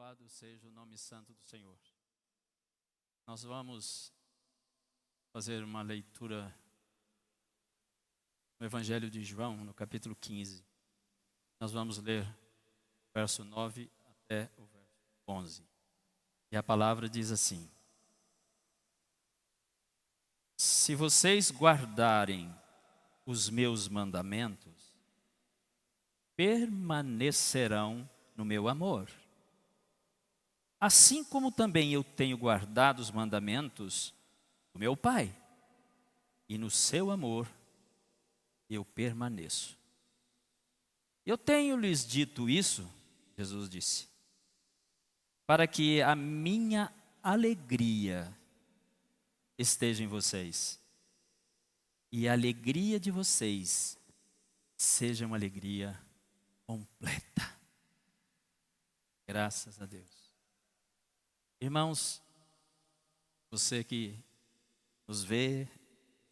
Louvado seja o nome santo do Senhor. Nós vamos fazer uma leitura no Evangelho de João, no capítulo 15. Nós vamos ler o verso 9 até o verso 11. E a palavra diz assim: Se vocês guardarem os meus mandamentos, permanecerão no meu amor. Assim como também eu tenho guardado os mandamentos do meu Pai, e no seu amor eu permaneço. Eu tenho lhes dito isso, Jesus disse, para que a minha alegria esteja em vocês, e a alegria de vocês seja uma alegria completa. Graças a Deus. Irmãos, você que nos vê,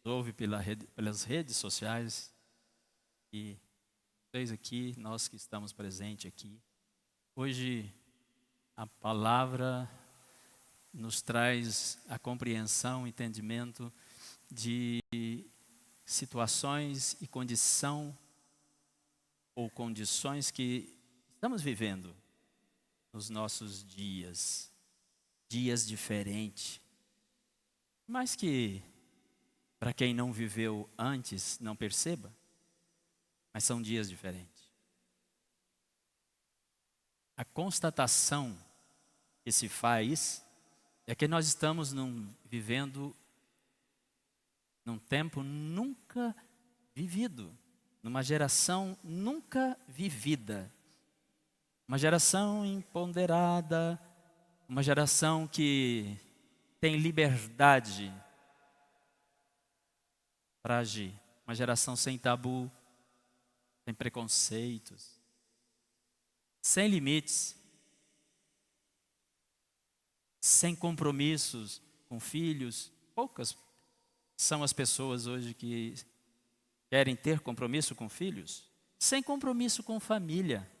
nos ouve pelas redes sociais, e vocês aqui, nós que estamos presentes aqui, hoje a palavra nos traz a compreensão, o entendimento de situações e condições que estamos vivendo nos nossos dias diferentes, mas que para quem não viveu antes não perceba, mas são dias diferentes. A constatação que se faz é que nós estamos vivendo num tempo nunca vivido, numa geração nunca vivida, uma geração empoderada, uma geração que tem liberdade para agir, uma geração sem tabu, sem preconceitos, sem limites, sem compromissos com filhos. Poucas são as pessoas hoje que querem ter compromisso com filhos, sem compromisso com família.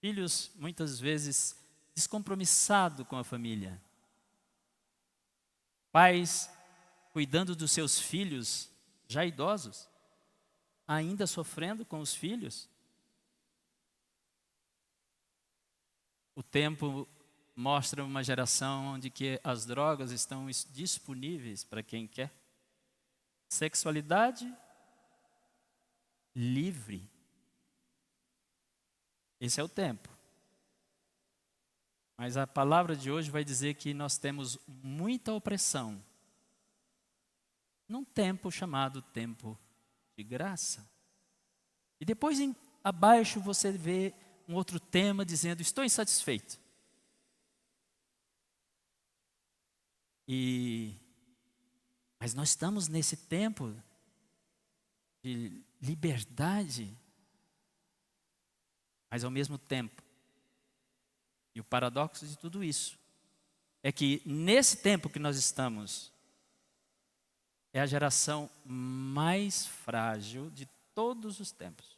Filhos, muitas vezes, descompromissados com a família. Pais cuidando dos seus filhos, já idosos, ainda sofrendo com os filhos. O tempo mostra uma geração onde que as drogas estão disponíveis para quem quer. Sexualidade livre. Esse é o tempo. Mas a palavra de hoje vai dizer que nós temos muita opressão num tempo chamado tempo de graça. E depois abaixo você vê um outro tema dizendo: estou insatisfeito. Mas nós estamos nesse tempo de liberdade, mas ao mesmo tempo, e o paradoxo de tudo isso, é que nesse tempo que nós estamos, é a geração mais frágil de todos os tempos.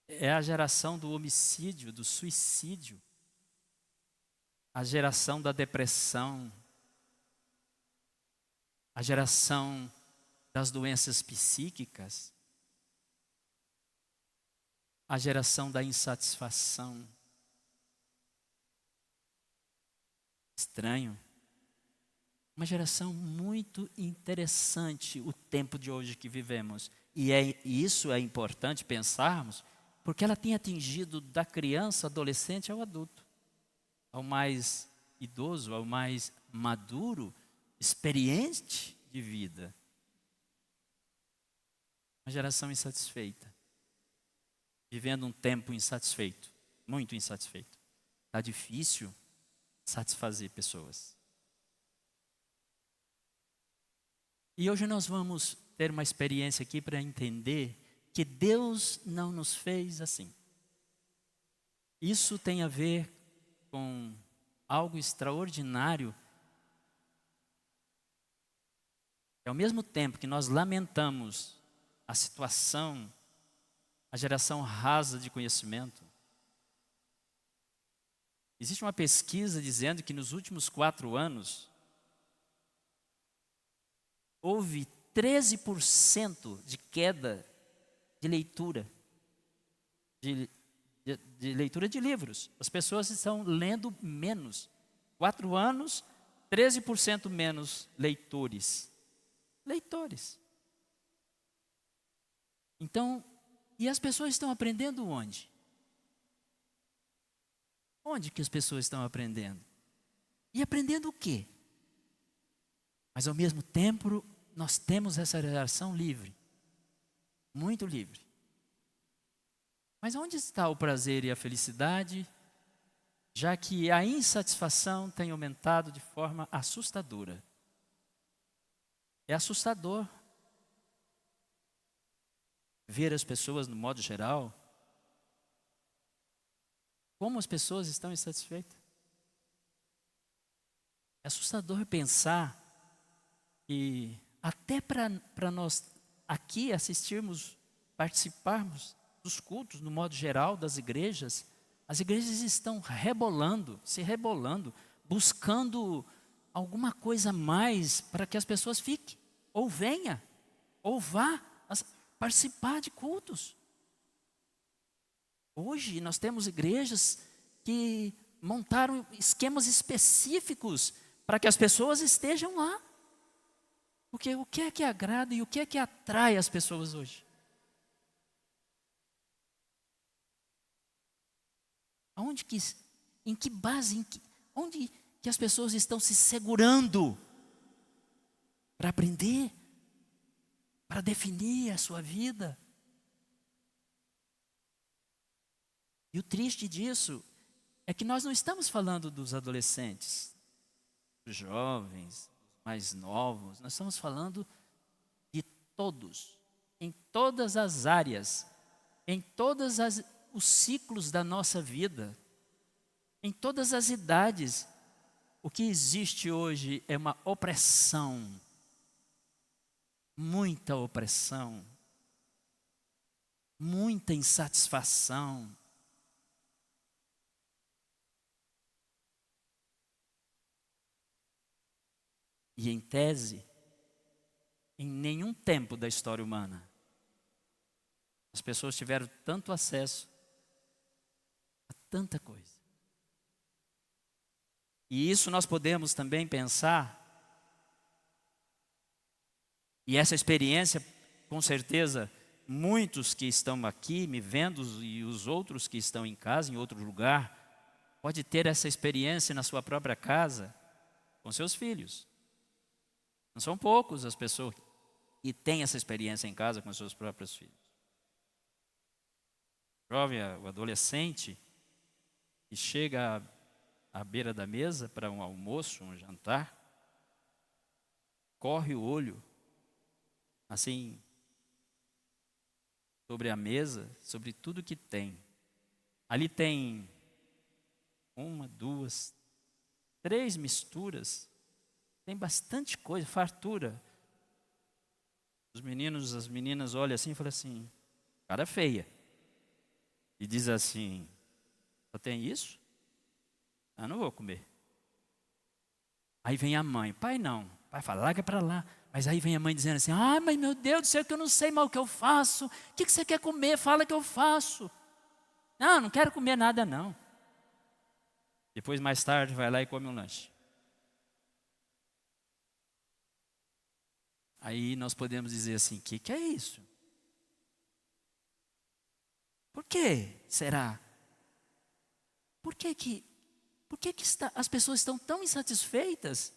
É a geração do homicídio, do suicídio, a geração da depressão, a geração das doenças psíquicas, a geração da insatisfação. Estranho. Uma geração muito interessante, o tempo de hoje que vivemos. E isso é importante pensarmos, porque ela tem atingido da criança, adolescente ao adulto, ao mais idoso, ao mais maduro, experiente de vida. Uma geração insatisfeita. Vivendo um tempo insatisfeito, muito insatisfeito. Está difícil satisfazer pessoas. E hoje nós vamos ter uma experiência aqui para entender que Deus não nos fez assim. Isso tem a ver com algo extraordinário. Ao mesmo tempo que nós lamentamos a situação, a geração rasa de conhecimento, Existe uma pesquisa dizendo que nos últimos 4 anos, houve 13% de queda de leitura, de leitura de livros. As pessoas estão lendo menos. 4 anos, 13% menos leitores. Leitores. Então, e as pessoas estão aprendendo onde? Onde que as pessoas estão aprendendo? E aprendendo o quê? Mas ao mesmo tempo, nós temos essa geração livre. Muito livre. Mas onde está o prazer e a felicidade, já que a insatisfação tem aumentado de forma assustadora? É assustador ver as pessoas, no modo geral, como as pessoas estão insatisfeitas. É assustador pensar que até para nós aqui assistirmos, participarmos dos cultos, no modo geral, das igrejas, as igrejas estão rebolando, se rebolando, buscando alguma coisa a mais para que as pessoas fiquem, ou venha, ou vá participar de cultos. Hoje nós temos igrejas que montaram esquemas específicos para que as pessoas estejam lá. Porque o que é que agrada e o que é que atrai as pessoas hoje? Em que base, onde que as pessoas estão se segurando para aprender, para definir a sua vida? E o triste disso é que nós não estamos falando dos adolescentes, dos jovens, dos mais novos. Nós estamos falando de todos, em todas as áreas, em todos os ciclos da nossa vida, em todas as idades. O que existe hoje é uma opressão, muita opressão, muita insatisfação. E em tese, em nenhum tempo da história humana, as pessoas tiveram tanto acesso a tanta coisa. E isso nós podemos também pensar, e essa experiência, com certeza, muitos que estão aqui me vendo e os outros que estão em casa, em outro lugar, pode ter essa experiência na sua própria casa, com seus filhos. Não são poucos as pessoas que têm essa experiência em casa com seus próprios filhos. O jovem, o adolescente, que chega à beira da mesa para um almoço, um jantar, corre o olho, assim, sobre a mesa, sobre tudo que tem. Ali tem 1, 2, 3 misturas. Tem bastante coisa, fartura. Os meninos, as meninas olham assim e falam assim, cara feia. E diz assim, só tem isso? Eu não vou comer. Aí vem a mãe, pai não. Pai fala, larga para lá. Mas aí vem a mãe dizendo assim, mas meu Deus do céu, que eu não sei mal o que eu faço. O que você quer comer? Fala que eu faço. Não quero comer nada não. Depois mais tarde vai lá e come um lanche. Aí nós podemos dizer assim, o que é isso? Por que será? Por que as pessoas estão tão insatisfeitas,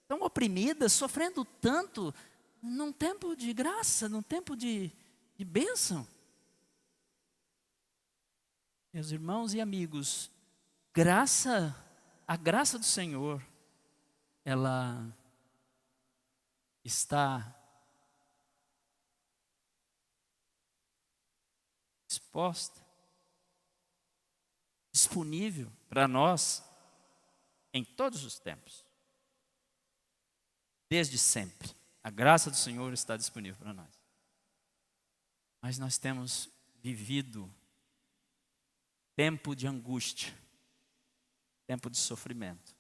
tão oprimidas, sofrendo tanto, num tempo de graça, num tempo de bênção? Meus irmãos e amigos, a graça do Senhor, ela está exposta, disponível para nós em todos os tempos. Desde sempre, a graça do Senhor está disponível para nós. Mas nós temos vivido tempo de angústia, tempo de sofrimento.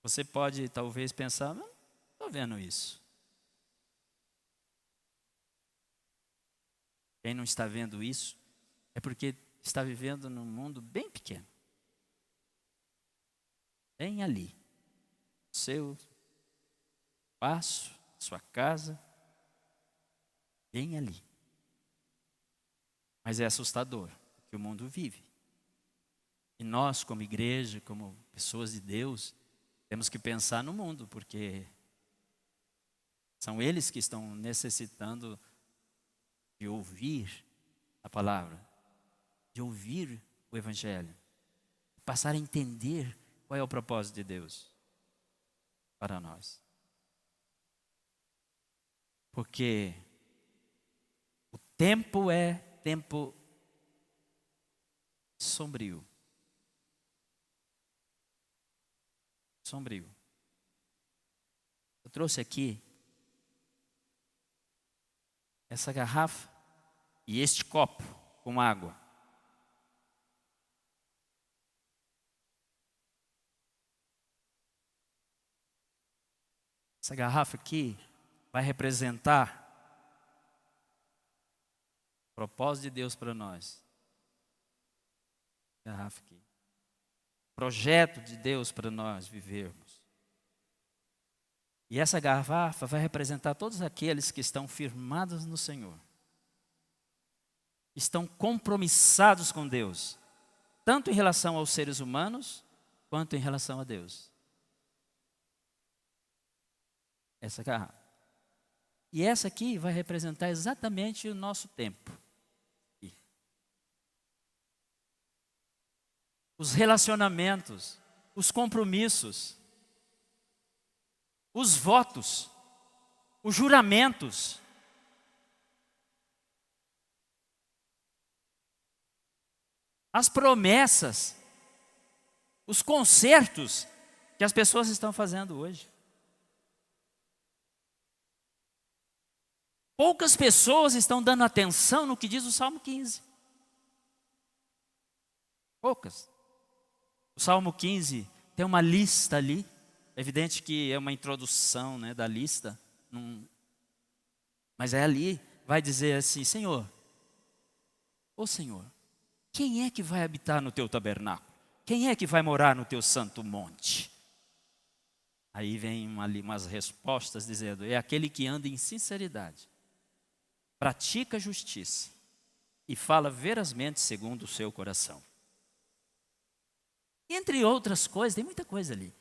Você pode talvez pensar, não estou vendo isso. Quem não está vendo isso é porque está vivendo num mundo bem pequeno. Bem ali. Seu espaço, sua casa, bem ali. Mas é assustador o que o mundo vive. E nós, como igreja, como pessoas de Deus, temos que pensar no mundo, porque são eles que estão necessitando de ouvir a palavra, de ouvir o Evangelho, passar a entender qual é o propósito de Deus para nós. Porque o tempo é tempo sombrio. Sombrio. Eu trouxe aqui essa garrafa e este copo com água. Essa garrafa aqui vai representar o propósito de Deus para nós. Garrafa aqui. Projeto de Deus para nós vivermos. E essa garrafa vai representar todos aqueles que estão firmados no Senhor. Estão compromissados com Deus, tanto em relação aos seres humanos, quanto em relação a Deus. Essa garrafa. E essa aqui vai representar exatamente o nosso tempo. Os relacionamentos, os compromissos, os votos, os juramentos. As promessas, os concertos que as pessoas estão fazendo hoje. Poucas pessoas estão dando atenção no que diz o Salmo 15. Poucas. O Salmo 15 tem uma lista ali. É evidente que é uma introdução, né, da lista. Mas é ali, vai dizer assim, Senhor, ô Senhor, quem é que vai habitar no teu tabernáculo? Quem é que vai morar no teu santo monte? Aí vem umas respostas dizendo, é aquele que anda em sinceridade, pratica justiça e fala verazmente segundo o seu coração. Entre outras coisas, tem muita coisa ali.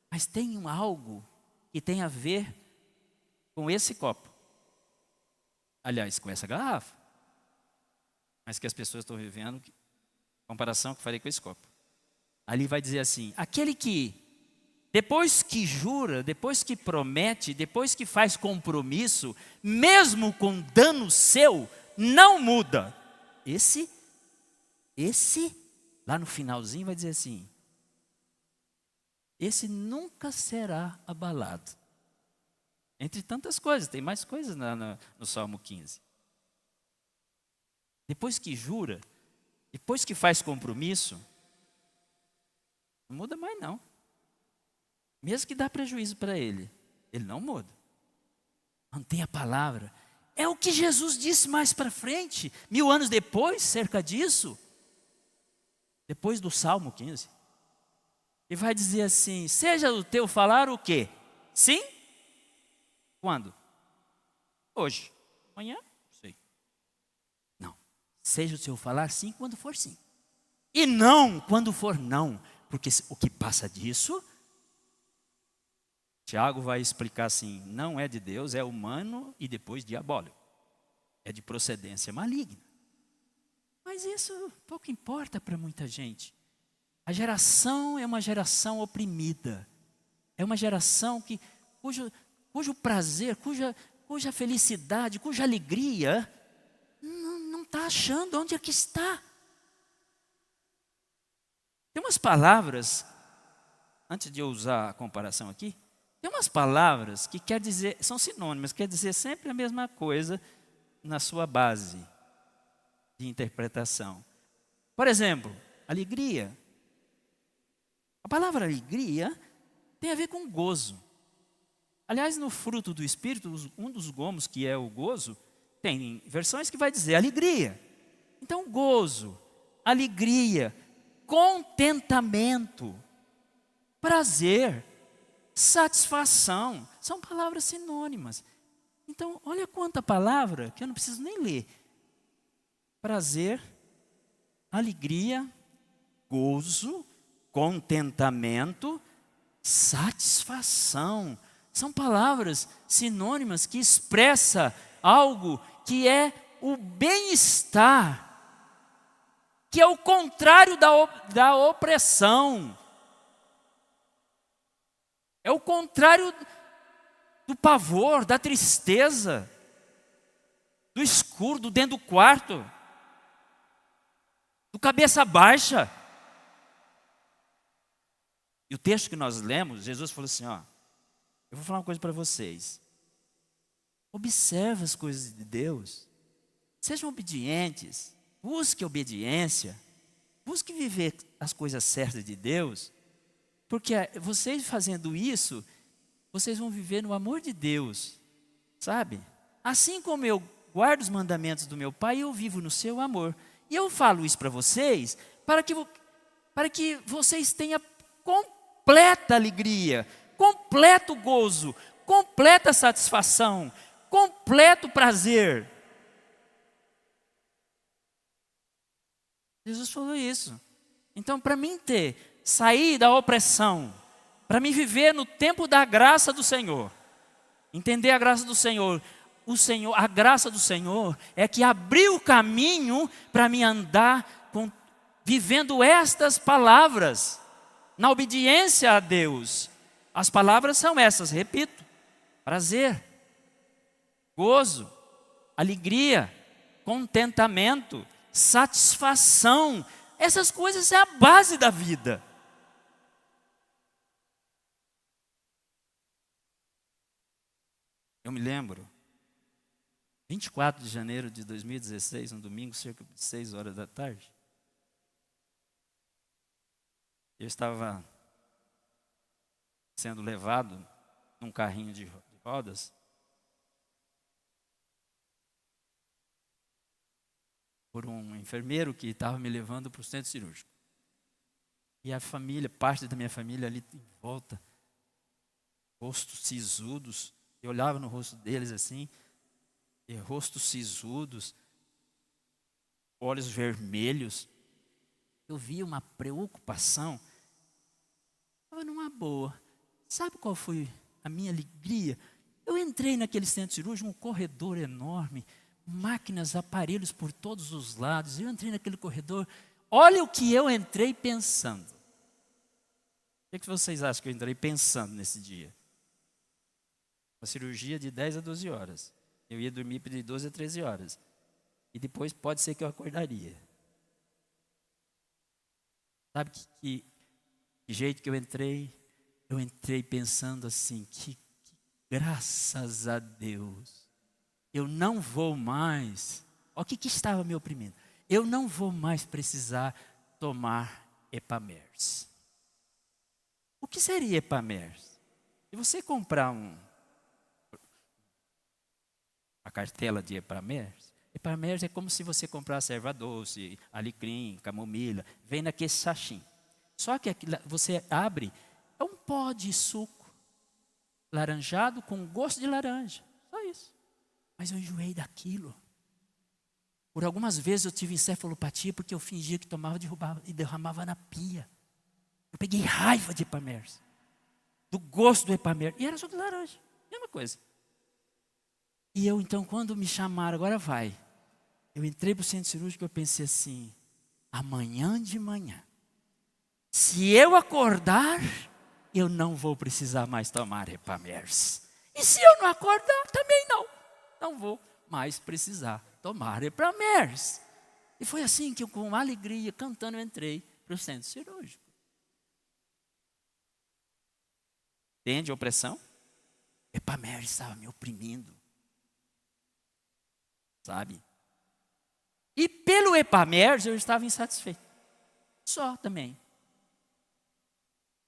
Mas tem algo que tem a ver com esse copo. Aliás, com essa garrafa. Mas que as pessoas estão vivendo, comparação que eu falei com esse copo. Ali vai dizer assim, aquele que, depois que jura, depois que promete, depois que faz compromisso, mesmo com dano seu, não muda. Esse, lá no finalzinho vai dizer assim, esse nunca será abalado. Entre tantas coisas, tem mais coisas no Salmo 15. Depois que jura, depois que faz compromisso, não muda mais não. Mesmo que dá prejuízo para ele não muda. Mantém a palavra. É o que Jesus disse mais para frente, 1000 anos depois, cerca disso. Depois do Salmo 15. E vai dizer assim, seja o teu falar o quê? Sim? Quando? Hoje. Amanhã? Sei. Não. Seja o seu falar sim quando for sim. E não quando for não. Porque o que passa disso, Tiago vai explicar assim, não é de Deus, é humano e depois diabólico. É de procedência maligna. Mas isso pouco importa para muita gente. A geração é uma geração oprimida. É uma geração cujo prazer, cuja felicidade, cuja alegria não está achando onde é que está. Tem umas palavras, antes de eu usar a comparação aqui, tem umas palavras que quer dizer, são sinônimas, quer dizer sempre a mesma coisa na sua base de interpretação. Por exemplo, alegria A palavra alegria tem a ver com gozo. Aliás, no fruto do Espírito, um dos gomos, que é o gozo, tem versões que vai dizer alegria. Então, gozo, alegria, contentamento, prazer, satisfação, são palavras sinônimas. Então, olha quanta palavra que eu não preciso nem ler. Prazer, alegria, gozo, contentamento, satisfação. São palavras sinônimas que expressam algo que é o bem-estar, que é o contrário da opressão. É o contrário do pavor, da tristeza, do escuro, do dentro do quarto, do cabeça baixa. E o texto que nós lemos, Jesus falou assim, ó, eu vou falar uma coisa para vocês. Observe as coisas de Deus. Sejam obedientes. Busque obediência. Busque viver as coisas certas de Deus. Porque vocês fazendo isso, vocês vão viver no amor de Deus. Sabe? Assim como eu guardo os mandamentos do meu Pai, eu vivo no seu amor. E eu falo isso para vocês, para que vocês tenham completa alegria, completo gozo, completa satisfação, completo prazer. Jesus falou isso. Então, para mim sair da opressão, para mim viver no tempo da graça do Senhor, entender a graça do Senhor, a graça do Senhor é que abriu o caminho para mim andar vivendo estas palavras, na obediência a Deus. As palavras são essas, repito: prazer, gozo, alegria, contentamento, satisfação. Essas coisas é a base da vida. Eu me lembro, 24 de janeiro de 2016, um domingo, cerca de 6 horas da tarde, eu estava sendo levado num carrinho de rodas por um enfermeiro que estava me levando para o centro cirúrgico. E a família, parte da minha família ali em volta, rostos sisudos, eu olhava no rosto deles assim, e rostos sisudos, olhos vermelhos. Eu via uma preocupação, estava numa boa. Sabe qual foi a minha alegria? Eu entrei naquele centro cirúrgico, um corredor enorme, máquinas, aparelhos por todos os lados. Eu entrei naquele corredor, olha o que eu entrei pensando. O que vocês acham que eu entrei pensando nesse dia? Uma cirurgia de 10 a 12 horas. Eu ia dormir de 12 a 13 horas. E depois pode ser que eu acordaria. Sabe que jeito que eu entrei? Eu entrei pensando assim, que graças a Deus, eu não vou mais, olha o que estava me oprimindo, eu não vou mais precisar tomar Epamers. O que seria Epamers? Se você comprar a cartela de Epamers, Epamers é como se você comprasse erva doce, alecrim, camomila, vem naquele sachinho. Só que você abre, é um pó de suco laranjado com gosto de laranja, só isso. Mas eu enjoei daquilo. Por algumas vezes eu tive encefalopatia porque eu fingia que tomava e derramava na pia. Eu peguei raiva de Epamers, do gosto do Epamers, e era só de laranja, mesma coisa. E eu então, quando me chamaram, agora vai, eu entrei para o centro cirúrgico e eu pensei assim, amanhã de manhã, se eu acordar, eu não vou precisar mais tomar Epamers. E se eu não acordar, também não vou mais precisar tomar Epamers. E foi assim que eu, com alegria, cantando, eu entrei para o centro cirúrgico. Entende a opressão? Epamers estava me oprimindo. Sabe? E pelo Epamers eu estava insatisfeito. Só também.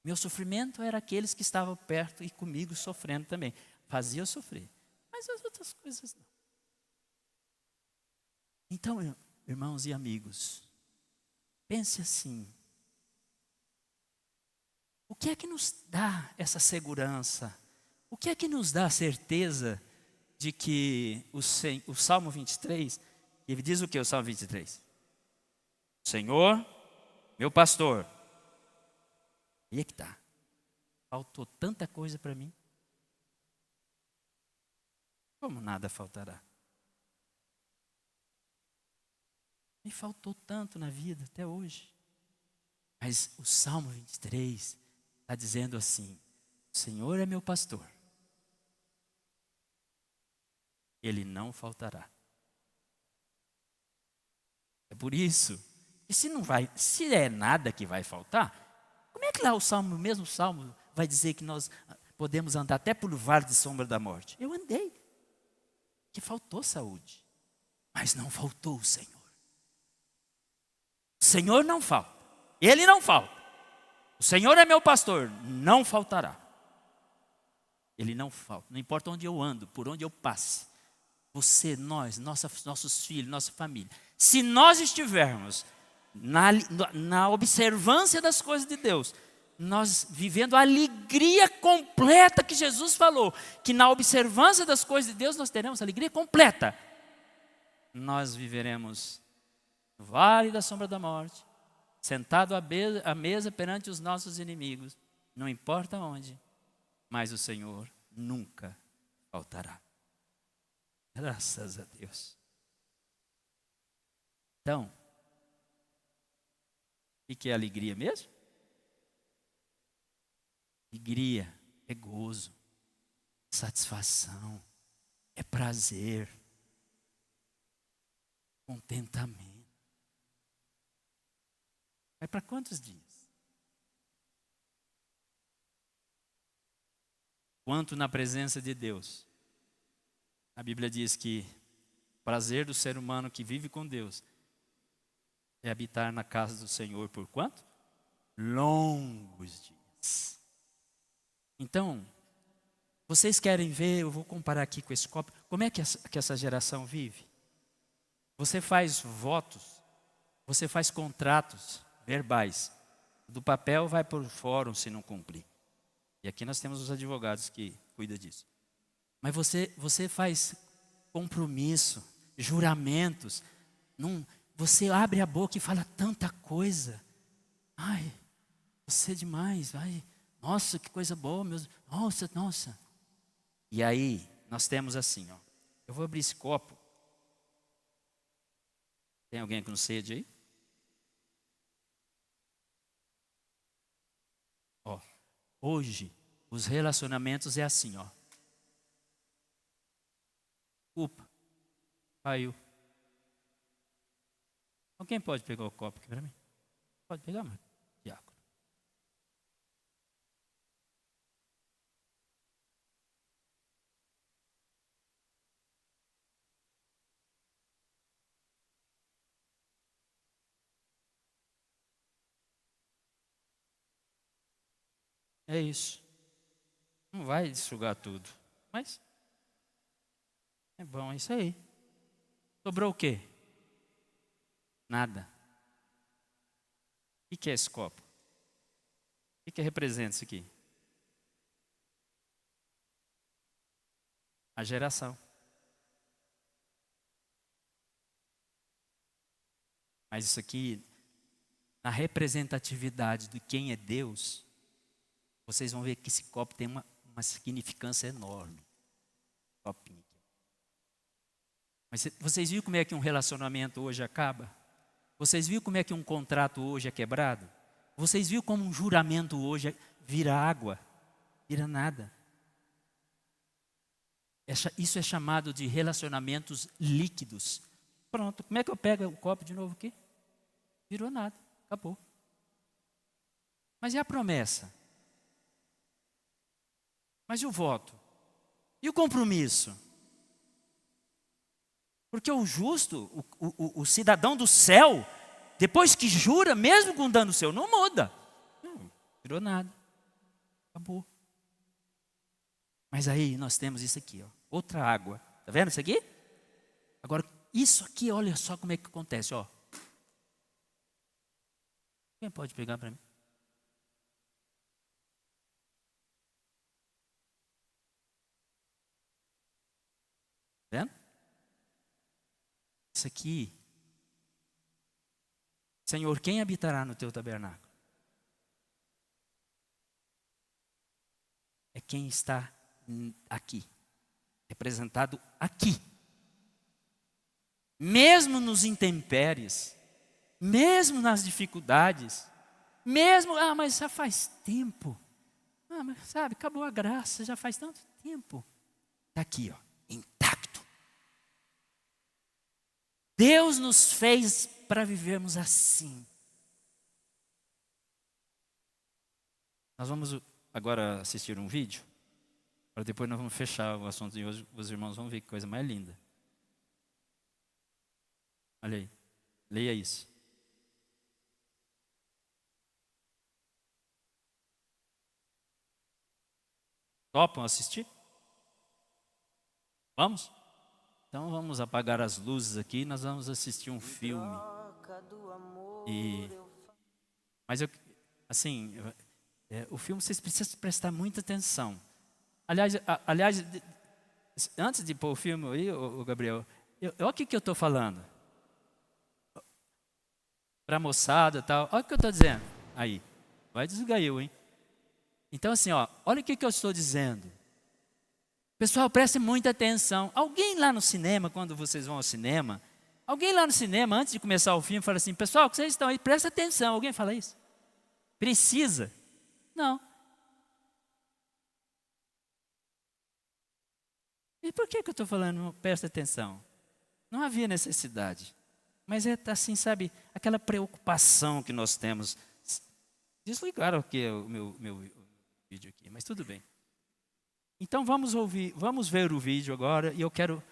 Meu sofrimento era aqueles que estavam perto e comigo sofrendo também. Fazia eu sofrer. Mas as outras coisas não. Então, irmãos e amigos, pense assim. O que é que nos dá essa segurança? O que é que nos dá a certeza de que o Salmo 23, ele diz o que o Salmo 23? Senhor, meu pastor. E é que está. Faltou tanta coisa para mim. Como nada faltará? Me faltou tanto na vida até hoje. Mas o Salmo 23 está dizendo assim: o Senhor é meu pastor. Ele não faltará. É por isso. E se é nada que vai faltar, como é que lá o mesmo Salmo, vai dizer que nós podemos andar até por vale de sombra da morte? Eu andei. Que faltou saúde. Mas não faltou o Senhor. O Senhor não falta. Ele não falta. O Senhor é meu pastor, não faltará. Ele não falta. Não importa onde eu ando, por onde eu passe. Você, nós, nossos filhos, nossa família. Se nós estivermos na observância das coisas de Deus, nós vivendo a alegria completa que Jesus falou, que na observância das coisas de Deus nós teremos alegria completa. Nós viveremos no vale da sombra da morte, sentado à mesa perante os nossos inimigos, não importa onde, mas o Senhor nunca faltará. Graças a Deus. Então, o que é alegria mesmo? Alegria é gozo, satisfação, é prazer, contentamento. É para quantos dias? Quanto na presença de Deus. A Bíblia diz que o prazer do ser humano que vive com Deus é habitar na casa do Senhor por quanto? Longos dias. Então, vocês querem ver, eu vou comparar aqui com esse copo, como é que essa geração vive? Você faz votos, você faz contratos verbais. Do papel vai para o fórum se não cumprir. E aqui nós temos os advogados que cuidam disso. Mas você faz compromisso, juramentos. Você abre a boca e fala tanta coisa. Ai, você é demais. Ai, nossa, que coisa boa. Nossa. E aí, nós temos assim, ó. Eu vou abrir esse copo. Tem alguém com sede aí? Ó, hoje, os relacionamentos é assim, ó. Desculpa, caiu. Alguém pode pegar o copo aqui para mim? Pode pegar, mano? Diácono. É isso. Não vai enxugar tudo, mas é bom, é isso aí. Sobrou o quê? Nada. O que é esse copo? O que representa isso aqui? A geração. Mas isso aqui, na representatividade de quem é Deus, vocês vão ver que esse copo tem uma significância enorme. Copinho aqui. Mas vocês viram como é que um relacionamento hoje acaba? Vocês viram como é que um contrato hoje é quebrado? Vocês viram como um juramento hoje vira água? Vira nada. Isso é chamado de relacionamentos líquidos. Pronto, como é que eu pego o copo de novo aqui? Virou nada, acabou. Mas e a promessa? Mas e o voto? E o compromisso? Porque o justo, o cidadão do céu, depois que jura, mesmo com dano seu, não muda. Não virou nada. Acabou. Mas aí nós temos isso aqui, ó, outra água. Está vendo isso aqui? Agora, isso aqui, olha só como é que acontece, ó. Quem pode pegar para mim? Tá vendo? Isso aqui. Senhor, quem habitará no teu tabernáculo? É quem está aqui, representado aqui. Mesmo nos intempéries, mesmo nas dificuldades, mesmo, mas já faz tempo. Mas sabe, acabou a graça, já faz tanto tempo. Está aqui, ó, intacto. Deus nos fez para vivermos assim. Nós vamos agora assistir um vídeo, para depois nós vamos fechar o assunto de hoje, os irmãos vão ver que coisa mais linda. Olha aí, leia isso. Topam assistir? Vamos? Então vamos apagar as luzes aqui e nós vamos assistir um filme. Mas assim, o filme vocês precisam prestar muita atenção. Aliás, antes de pôr o filme aí, o Gabriel, olha o que eu estou falando. Para a moçada e tal, olha o que eu estou dizendo. Aí, vai desligar eu, hein? Então assim, ó, olha o que eu estou dizendo. Pessoal, prestem muita atenção. Alguém lá no cinema, quando vocês vão ao cinema, alguém lá no cinema, antes de começar o filme, fala assim, pessoal, que vocês estão aí, presta atenção. Alguém fala isso? Precisa? Não. E por que eu estou falando, presta atenção? Não havia necessidade. Mas é assim, sabe, aquela preocupação que nós temos. Desligaram aqui o meu vídeo aqui, mas tudo bem. Então vamos ver o vídeo agora e eu quero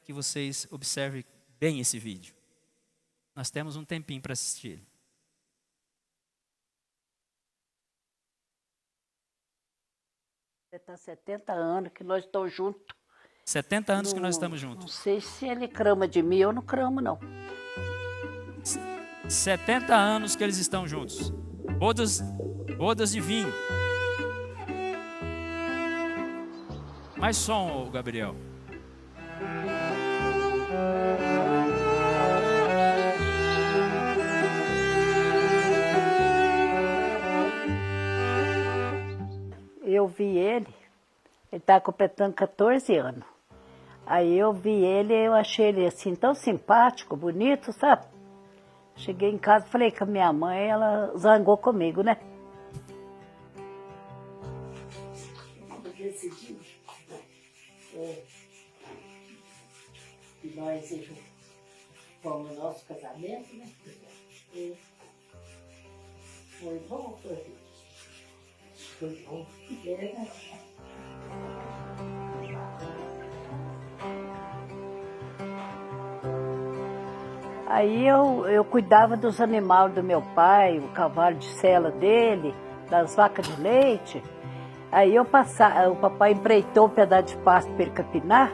que vocês observem bem esse vídeo. Nós temos um tempinho para assistir ele. Está 70 anos que nós estamos juntos. 70 anos que nós estamos juntos. Não sei se ele crama de mim, eu não cramo, não. 70 anos que eles estão juntos. Bodas de vinho. Mais som, Gabriel. Eu vi ele está completando 14 anos. Aí eu vi ele, eu achei ele assim tão simpático, bonito, sabe? Cheguei em casa, falei com a minha mãe, ela zangou comigo, né? Nós fomos no nosso casamento, né? Foi bom, foi bom. Aí eu cuidava dos animais do meu pai, o cavalo de sela dele, das vacas de leite. Aí o papai empreitou um pedaço de pasto para ele capinar.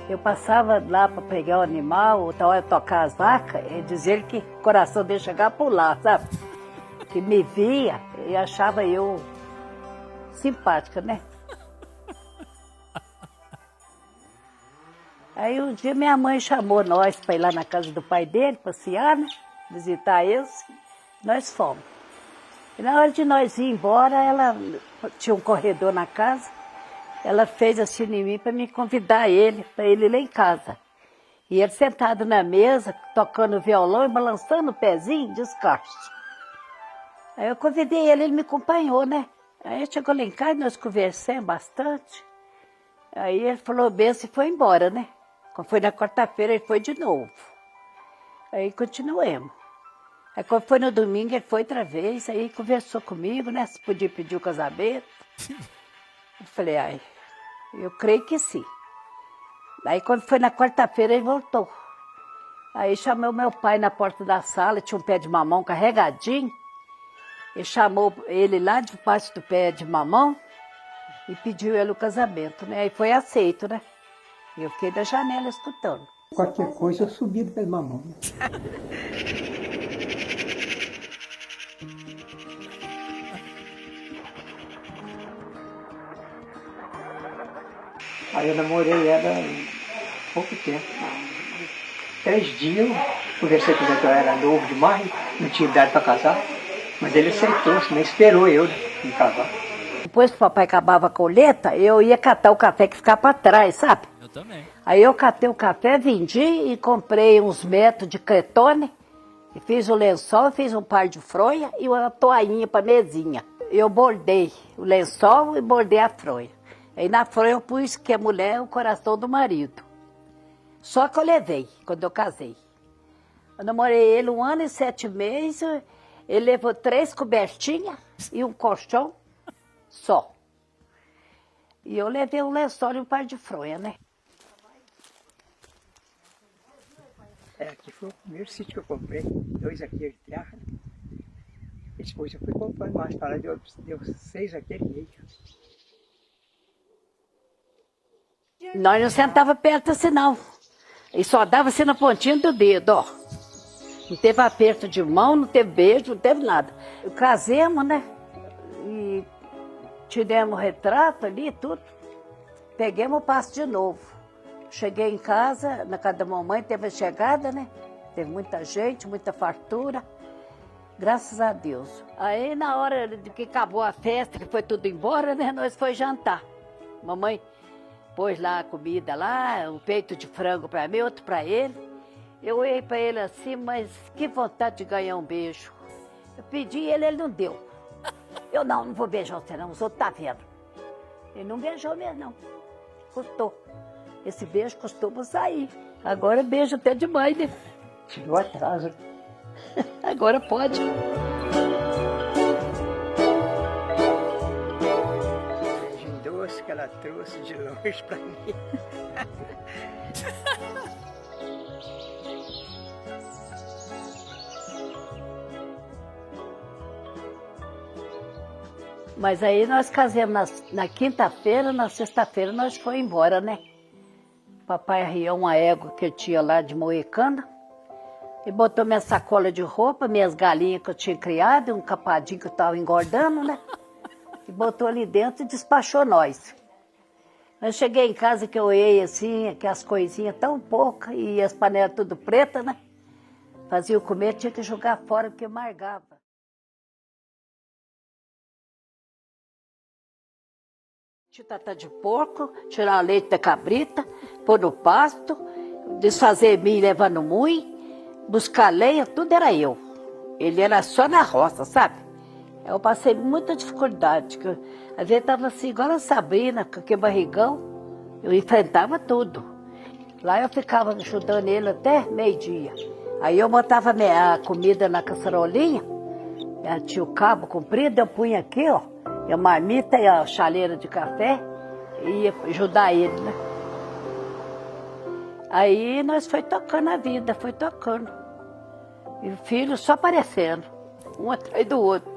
Eu passava lá para pegar o animal, ou tal, tocar as vacas, e dizer que o coração dele chegava a pular, sabe? Que me via e achava eu simpática, né? Aí um dia minha mãe chamou nós para ir lá na casa do pai dele, passear, né? Visitar eles. Nós fomos. E na hora de nós ir embora, ela tinha um corredor na casa. Ela fez assim em mim para me convidar para ele ir lá em casa. E ele sentado na mesa, tocando violão e balançando o pezinho, descalço. Aí eu convidei ele me acompanhou, né? Aí chegou lá em casa, nós conversamos bastante. Aí ele falou benção e foi embora, né? Quando foi na quarta-feira, ele foi de novo. Aí continuamos. Aí quando foi no domingo, ele foi outra vez, aí conversou comigo, né? Se podia pedir o casamento. Eu falei, ai, eu creio que sim. Aí quando foi na quarta-feira, ele voltou. Aí chamei o meu pai na porta da sala, tinha um pé de mamão carregadinho. Ele chamou ele lá debaixo do pé de mamão e pediu ele o casamento, né? Aí foi aceito, né? E eu fiquei da janela escutando. Qualquer coisa eu subi do pé de mamão. Né? Aí eu namorei ela há pouco tempo. 3 dias, eu conversei com ele que eu era novo demais, não tinha idade para casar. Mas ele aceitou, nem esperou eu me casar. Depois que o papai acabava a colheita, eu ia catar o café que ficava para trás, sabe? Eu também. Aí eu catei o café, vendi e comprei uns metros de cretone. E fiz o lençol, fiz um par de fronha e uma toalhinha para mesinha. Eu bordei o lençol e bordei a fronha. Aí na fronha eu pus que a mulher é o coração do marido. Só que eu levei, quando eu casei. Eu namorei ele 1 ano e 7 meses, ele levou 3 cobertinhas e um colchão só. E eu levei um lençol e um par de fronha, né? Aqui foi o primeiro sítio que eu comprei, 2 hectares de terra. Depois eu fui comprando mais para lá, deu 6 hectares e meio. Nós não sentava perto assim não. E só dava assim na pontinha do dedo, ó. Não teve aperto de mão, não teve beijo, não teve nada. Casemos, né? E tiramos o retrato ali e tudo. Peguemos o passo de novo. Cheguei em casa, na casa da mamãe, teve a chegada, né? Teve muita gente, muita fartura. Graças a Deus. Aí na hora de que acabou a festa, que foi tudo embora, né? Nós foi jantar. Mamãe pôs lá a comida lá, um peito de frango para mim, outro para ele. Eu olhei para ele assim, mas que vontade de ganhar um beijo. Eu pedi ele não deu. Eu não vou beijar você não, os outros tá vendo. Ele não beijou mesmo não. Custou. Esse beijo custou pra sair. Agora beijo até demais, né? Tirou atraso. Agora pode. Beijinho doce que ela trouxe de longe para mim. Mas aí nós casamos na quinta-feira, na sexta-feira nós foi embora, né? Papai arriou uma égua que eu tinha lá de Moecana e botou minha sacola de roupa, minhas galinhas que eu tinha criado, um capadinho que eu estava engordando, né? E botou ali dentro e despachou nós. Eu cheguei em casa que eu olhei assim, que as coisinhas tão poucas e as panelas tudo pretas, né? Fazia o comer, tinha que jogar fora porque amargava. Tatá de porco, tirar o leite da cabrita, pôr no pasto, desfazer milho levando mui, buscar lenha, tudo era eu. Ele era só na roça, sabe? Eu passei muita dificuldade. Às vezes estava assim, igual a Sabrina, com aquele barrigão, eu enfrentava tudo. Lá eu ficava ajudando ele até meio-dia. Aí eu botava a comida na caçarolinha, tinha o cabo comprido, eu punha aqui, ó. E a marmita e a chaleira de café, e ia ajudar ele, né? Aí nós foi tocando a vida, foi tocando. E o filho só aparecendo, um atrás do outro.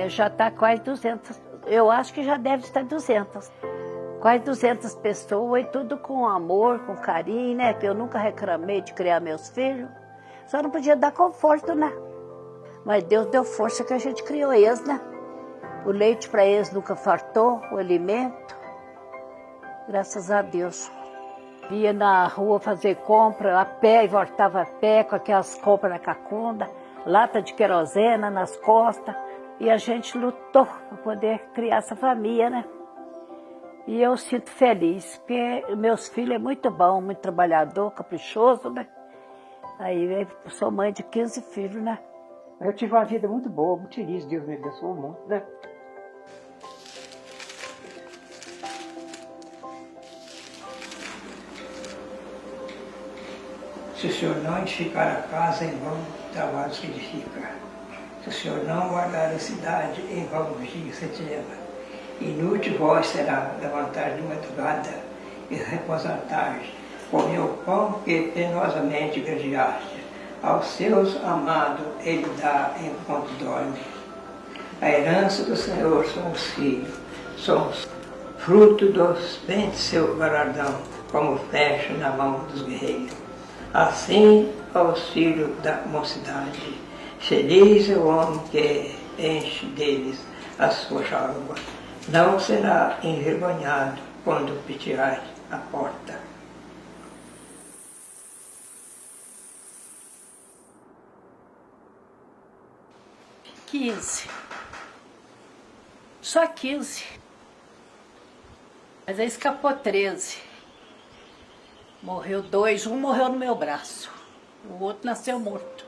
Já está quase 200, eu acho que já deve estar 200. Quase 200 pessoas, e tudo com amor, com carinho, né? Que eu nunca reclamei de criar meus filhos. Só não podia dar conforto, né? Mas Deus deu força que a gente criou eles, né? O leite para eles nunca faltou, o alimento. Graças a Deus. Ia na rua fazer compra a pé e voltava a pé com aquelas compras na cacunda, lata de querosena nas costas. E a gente lutou para poder criar essa família, né? E eu sinto feliz, porque meus filhos é muito bom, muito trabalhador, caprichoso, né? Aí eu sou mãe de 15 filhos, né? Eu tive uma vida muito boa, muito feliz, Deus me abençoou muito, né? Se o Senhor não edificar a casa, em vão trabalhos que edifica. Se o Senhor não guardar a cidade, em vão vigia sentinela. Inútil vós será levantar de madrugada e repousar tarde. Comer o pão que penosamente gadeaste. Aos seus amados ele dá enquanto dorme. A herança do Senhor são os filhos, são os frutos dos bens de seu galardão, como flecha na mão dos guerreiros. Assim aos filhos da mocidade, feliz é o homem que enche deles a sua chágua. Não será envergonhado quando pitear a porta. Só 15. Mas aí escapou 13. Morreu 2, um morreu no meu braço, o outro nasceu morto.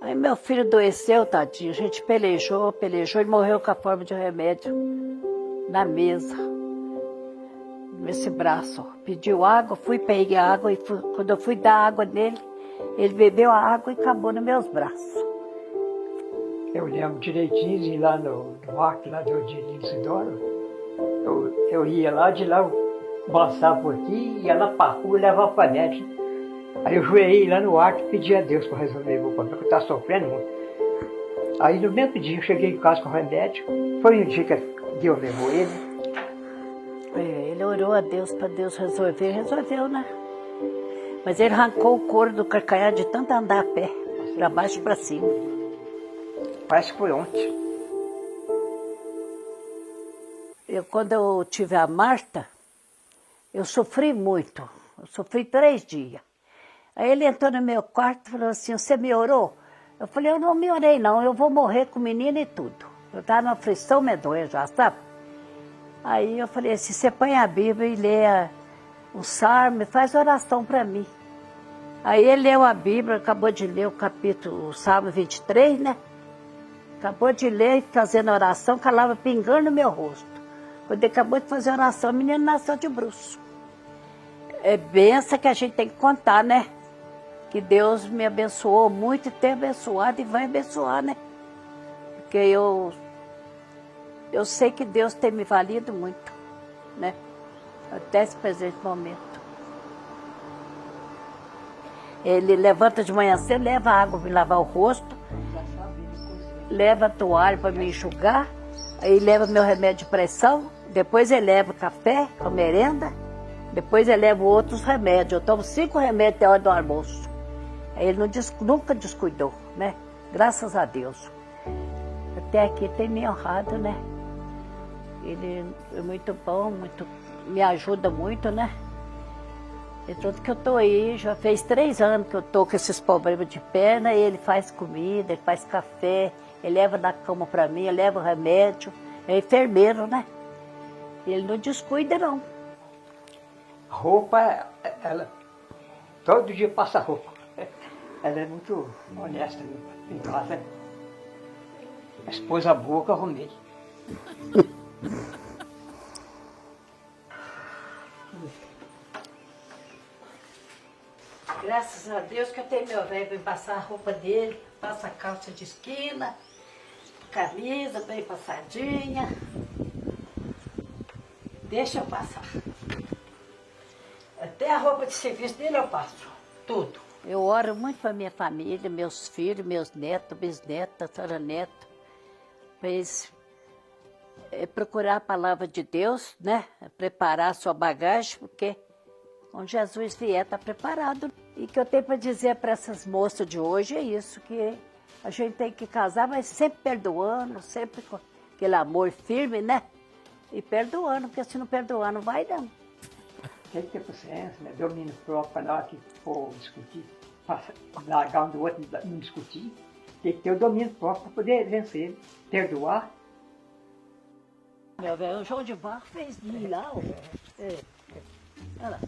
Aí meu filho adoeceu, tadinho, a gente pelejou, ele morreu com a forma de remédio na mesa, nesse braço. Pediu água, fui, peguei a água e quando eu fui dar água nele, ele bebeu a água e acabou nos meus braços. Eu lembro direitinho de ir lá no arco lá do Isidoro. Eu ia lá, de lá eu passava por aqui, ia lá para a rua e levava para dentro. Aí eu joelhei lá no arco e pedi a Deus para resolver meu problema, porque eu estava sofrendo muito. Aí no mesmo dia eu cheguei em casa com o remédio, foi um dia que Deus levou ele. Ele orou a Deus para Deus resolver, resolveu, né? Mas ele arrancou o couro do calcanhar de tanto andar a pé, para baixo e para cima. Parece que foi ontem. Quando eu tive a Marta, eu sofri muito. Eu sofri 3 dias. Aí ele entrou no meu quarto e falou assim, você me orou? Eu falei, eu não me orei não, eu vou morrer com o menino e tudo. Eu estava numa aflição medonha já, sabe? Aí eu falei assim, você põe a Bíblia e lê o Salmo e faz oração para mim. Aí ele leu a Bíblia, acabou de ler o Salmo 23, né? Acabou de ler e fazendo oração, calava pingando no meu rosto. Quando ele acabou de fazer oração, o menino nasceu de bruço. É benção que a gente tem que contar, né? Que Deus me abençoou muito e tem abençoado e vai abençoar, né? Porque eu sei que Deus tem me valido muito, né? Até esse presente momento. Ele levanta de manhã cedo, leva água para me lavar o rosto, leva a toalha para me enxugar, aí leva meu remédio de pressão, depois ele leva café com merenda, depois ele leva outros remédios. Eu tomo 5 remédios até a hora do almoço. Ele nunca descuidou, né? Graças a Deus. Até aqui tem me honrado, né? Ele é muito bom, me ajuda muito, né? E tudo que eu tô aí, já fez 3 anos que eu tô com esses problemas de perna, e ele faz comida, ele faz café, ele leva da cama para mim, ele leva o remédio, é enfermeiro, né? Ele não descuida, não. Roupa, ela todo dia passa roupa. Ela é muito honesta em casa. A esposa boa que eu arrumei. Graças a Deus que eu tenho meu velho para passar a roupa dele, passa a calça de esquina, camisa bem passadinha. Deixa eu passar. Até a roupa de serviço dele eu passo, tudo. Eu oro muito para minha família, meus filhos, meus netos, bisnetas, tataranetos, para eles procurar a palavra de Deus, né? Preparar a sua bagagem, porque quando Jesus vier, está preparado. E o que eu tenho para dizer para essas moças de hoje é isso, que a gente tem que casar, mas sempre perdoando, sempre com aquele amor firme, né? E perdoando, porque se não perdoar, não vai não. Tem que ter paciência, né? Domínio próprio para na hora que for discutir, largar um do outro, não discutir. Tem que ter o domínio próprio para poder vencer, perdoar. Meu velho, o João de Barro fez de mim lá, ó. Olha lá.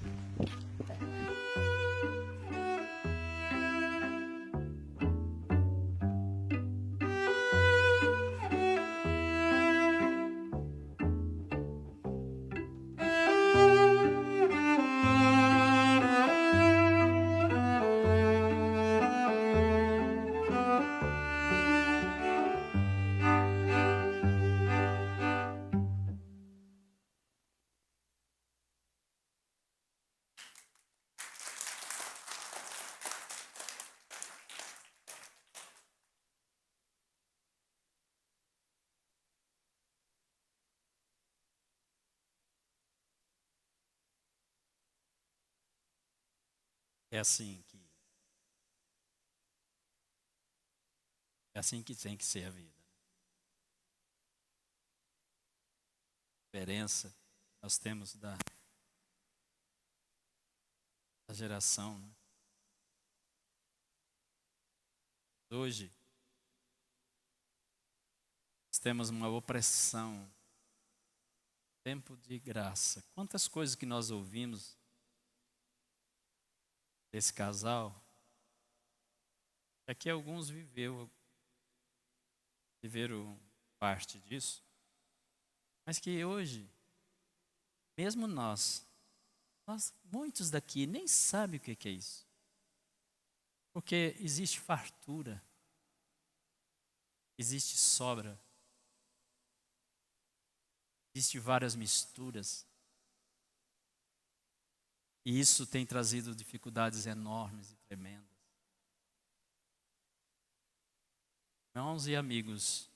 É assim que tem que ser a vida. A diferença nós temos da geração, né? Hoje, nós temos uma opressão, tempo de graça. Quantas coisas que nós ouvimos desse casal, aqui alguns viveram parte disso, mas que hoje, mesmo nós, muitos daqui nem sabem o que é isso. Porque existe fartura, existe sobra, existe várias misturas. E isso tem trazido dificuldades enormes e tremendas. Irmãos e amigos,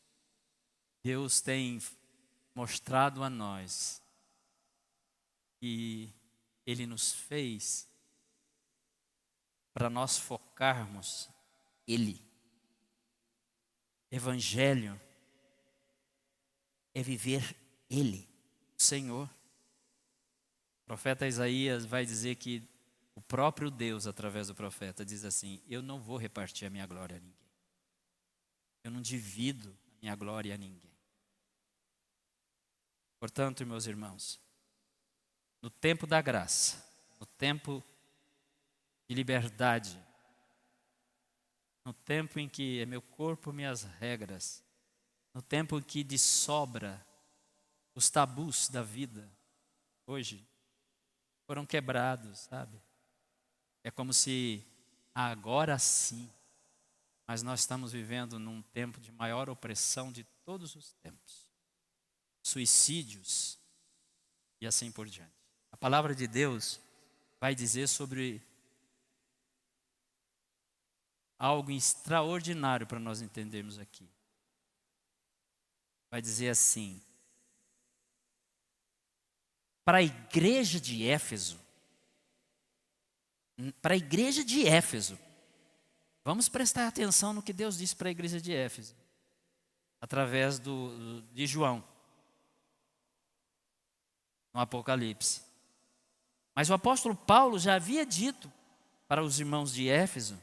Deus tem mostrado a nós que Ele nos fez para nós focarmos Ele. Evangelho é viver Ele, o Senhor. O profeta Isaías vai dizer que o próprio Deus, através do profeta, diz assim: eu não vou repartir a minha glória a ninguém. Eu não divido a minha glória a ninguém. Portanto, meus irmãos, no tempo da graça, no tempo de liberdade, no tempo em que é meu corpo, minhas regras, no tempo em que de sobra os tabus da vida, hoje, foram quebrados, sabe? É como se agora sim, mas nós estamos vivendo num tempo de maior opressão de todos os tempos. Suicídios e assim por diante. A palavra de Deus vai dizer sobre algo extraordinário para nós entendermos aqui. Vai dizer assim: para a igreja de Éfeso, vamos prestar atenção no que Deus disse para a igreja de Éfeso, através de João, no Apocalipse. Mas o apóstolo Paulo já havia dito para os irmãos de Éfeso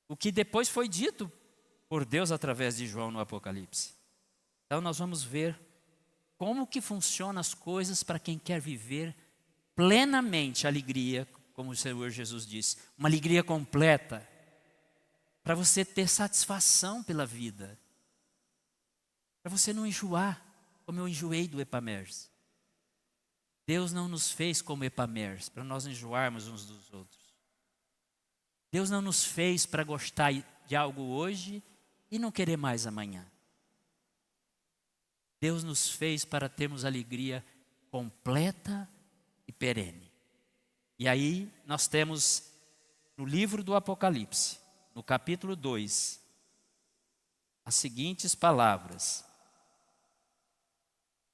o que depois foi dito por Deus através de João no Apocalipse. Então nós vamos ver como que funcionam as coisas para quem quer viver plenamente a alegria, como o Senhor Jesus disse, uma alegria completa, para você ter satisfação pela vida, para você não enjoar, como eu enjoei do Epamers. Deus não nos fez como Epamers, para nós enjoarmos uns dos outros. Deus não nos fez para gostar de algo hoje e não querer mais amanhã. Deus nos fez para termos alegria completa e perene. E aí nós temos no livro do Apocalipse, no capítulo 2, as seguintes palavras.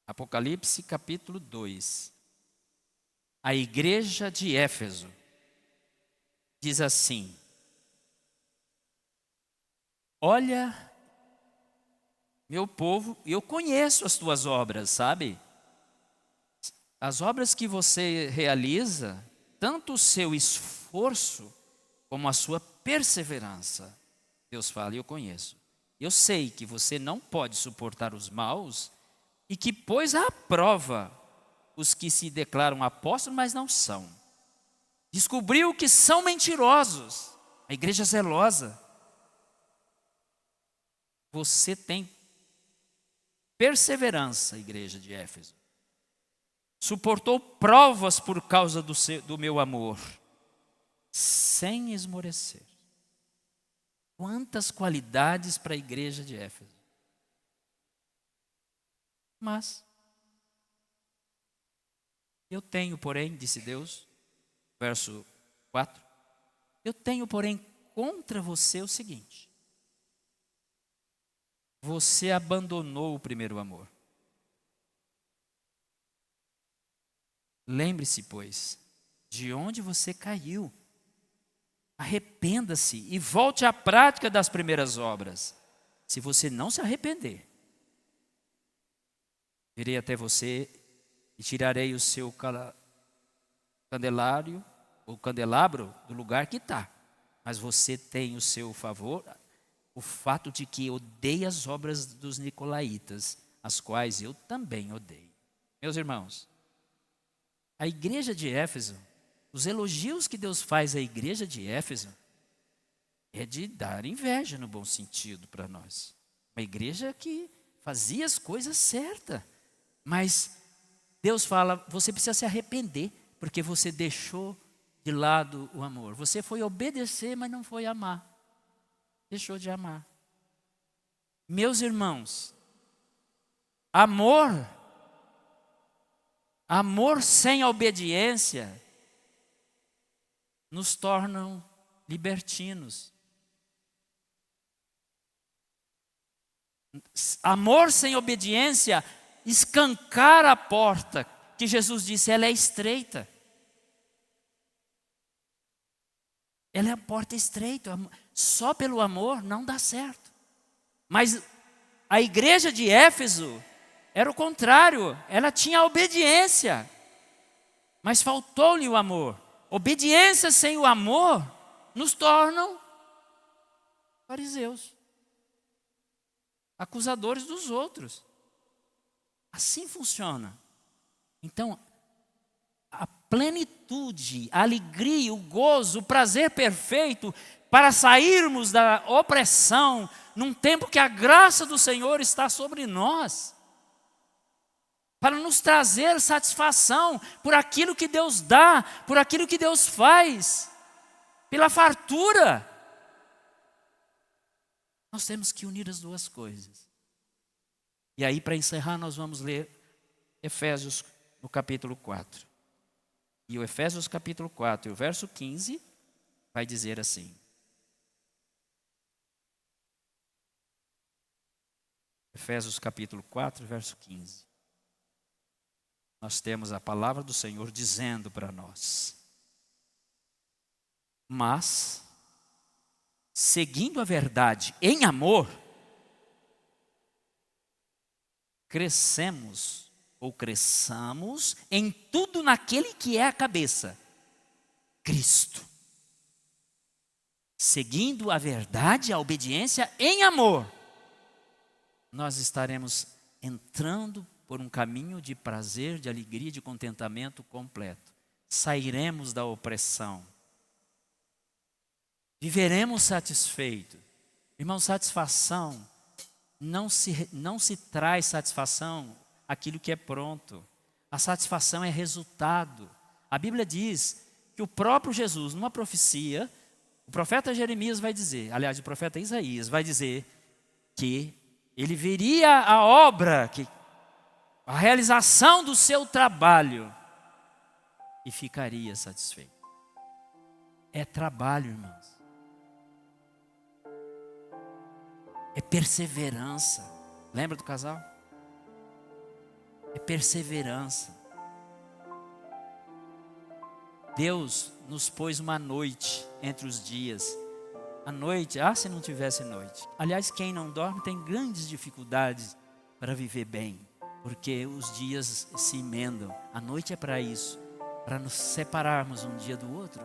Apocalipse capítulo 2. A igreja de Éfeso diz assim: olha, meu povo, eu conheço as tuas obras, sabe? As obras que você realiza, tanto o seu esforço como a sua perseverança. Deus fala, eu conheço. Eu sei que você não pode suportar os maus e que pôs à prova os que se declaram apóstolos, mas não são. Descobriu que são mentirosos. A igreja zelosa. Você tem perseverança, igreja de Éfeso. Suportou provas por causa do meu amor, sem esmorecer. Quantas qualidades para a igreja de Éfeso. Mas eu tenho, porém, disse Deus, verso 4, eu tenho, porém, contra você o seguinte: você abandonou o primeiro amor. Lembre-se, pois, de onde você caiu. Arrependa-se e volte à prática das primeiras obras. Se você não se arrepender, virei até você e tirarei o seu candelário, o candelabro, do lugar que está. Mas você tem o seu favor, o fato de que odeia as obras dos nicolaítas, as quais eu também odeio. Meus irmãos, a igreja de Éfeso, os elogios que Deus faz à igreja de Éfeso, é de dar inveja no bom sentido para nós. Uma igreja que fazia as coisas certas, mas Deus fala, você precisa se arrepender, porque você deixou de lado o amor. Você foi obedecer, mas não foi amar. Deixou de amar. Meus irmãos, amor sem a obediência nos tornam libertinos. Amor sem obediência escancara a porta, que Jesus disse, ela é estreita. Ela é a porta estreita, só pelo amor não dá certo. Mas a igreja de Éfeso era o contrário, ela tinha a obediência, mas faltou-lhe o amor. Obediência sem o amor nos tornam fariseus, acusadores dos outros. Assim funciona. Então, a plenitude, a alegria, o gozo, o prazer perfeito para sairmos da opressão num tempo que a graça do Senhor está sobre nós, para nos trazer satisfação por aquilo que Deus dá, por aquilo que Deus faz, pela fartura. Nós temos que unir as duas coisas. E aí, para encerrar, nós vamos ler Efésios no capítulo 4. E o Efésios capítulo 4, e o verso 15, vai dizer assim. Efésios capítulo 4, verso 15. Nós temos a palavra do Senhor dizendo para nós: mas, seguindo a verdade em amor, cresçamos em tudo naquele que é a cabeça, Cristo. Seguindo a verdade, a obediência em amor, nós estaremos entrando por um caminho de prazer, de alegria, de contentamento completo. Sairemos da opressão. Viveremos satisfeitos. Irmão, satisfação não se traz satisfação aquilo que é pronto. A satisfação é resultado. A Bíblia diz que o próprio Jesus, numa profecia, o profeta Jeremias vai dizer, aliás, o profeta Isaías vai dizer que ele veria a obra, a realização do seu trabalho e ficaria satisfeito. É trabalho, irmãos. É perseverança. Lembra do casal? É perseverança. Deus nos pôs uma noite entre os dias. A noite, se não tivesse noite. Aliás, quem não dorme tem grandes dificuldades para viver bem, porque os dias se emendam. A noite é para isso, para nos separarmos um dia do outro.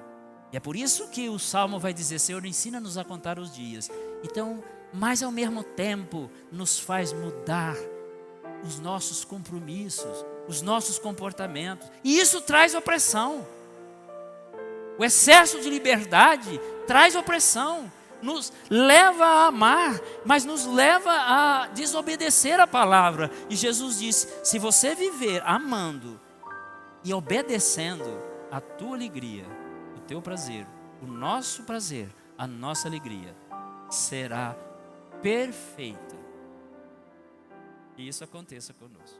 E é por isso que o Salmo vai dizer: Senhor, ensina-nos a contar os dias. Então, mas ao mesmo tempo nos faz mudar os nossos compromissos, os nossos comportamentos. E isso traz opressão. O excesso de liberdade traz opressão, nos leva a amar, mas nos leva a desobedecer a palavra. E Jesus disse: se você viver amando e obedecendo, a tua alegria, o teu prazer, o nosso prazer, a nossa alegria será perfeita. Que isso aconteça conosco.